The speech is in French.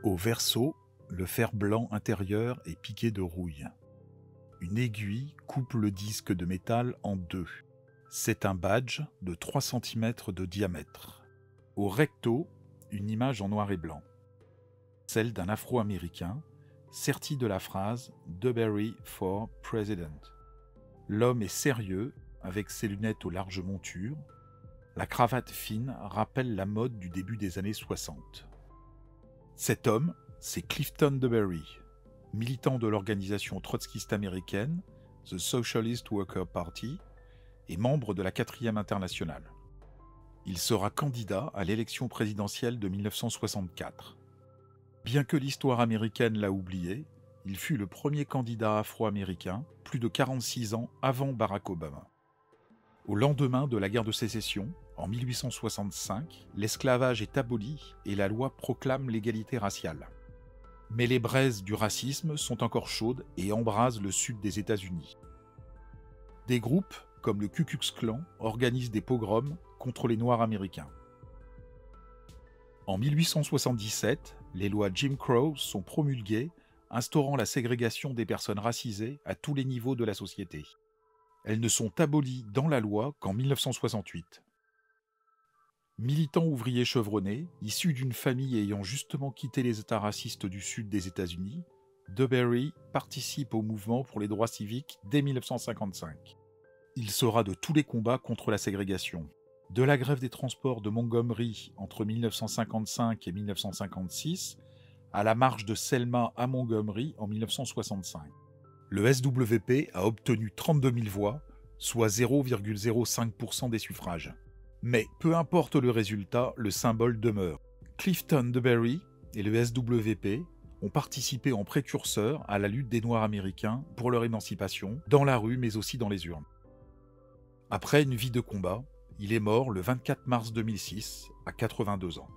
Au verso, le fer blanc intérieur est piqué de rouille. Une aiguille coupe le disque de métal en deux. C'est un badge de 3 cm de diamètre. Au recto, une image en noir et blanc. Celle d'un Afro-Américain, serti de la phrase « DeBerry for President ». L'homme est sérieux, avec ses lunettes aux larges montures. La cravate fine rappelle la mode du début des années 60. Cet homme, c'est Clifton DeBerry, militant de l'organisation trotskiste américaine, The Socialist Worker Party, et membre de la 4e internationale. Il sera candidat à l'élection présidentielle de 1964. Bien que l'histoire américaine l'a oublié, il fut le premier candidat afro-américain, plus de 46 ans avant Barack Obama. Au lendemain de la guerre de sécession, en 1865, l'esclavage est aboli et la loi proclame l'égalité raciale. Mais les braises du racisme sont encore chaudes et embrasent le sud des États-Unis. Des groupes, comme le Ku Klux Klan, organisent des pogroms contre les Noirs américains. En 1877, les lois Jim Crow sont promulguées, instaurant la ségrégation des personnes racisées à tous les niveaux de la société. Elles ne sont abolies dans la loi qu'en 1968. Militant ouvrier chevronné, issu d'une famille ayant justement quitté les États racistes du sud des États-Unis, DeBerry participe au mouvement pour les droits civiques dès 1955. Il sera de tous les combats contre la ségrégation. De la grève des transports de Montgomery entre 1955 et 1956, à la marche de Selma à Montgomery en 1965. Le SWP a obtenu 32 000 voix, soit 0,05% des suffrages. Mais peu importe le résultat, le symbole demeure. Clifton DeBerry et le SWP ont participé en précurseurs à la lutte des Noirs américains pour leur émancipation, dans la rue mais aussi dans les urnes. Après une vie de combat, il est mort le 24 mars 2006, à 82 ans.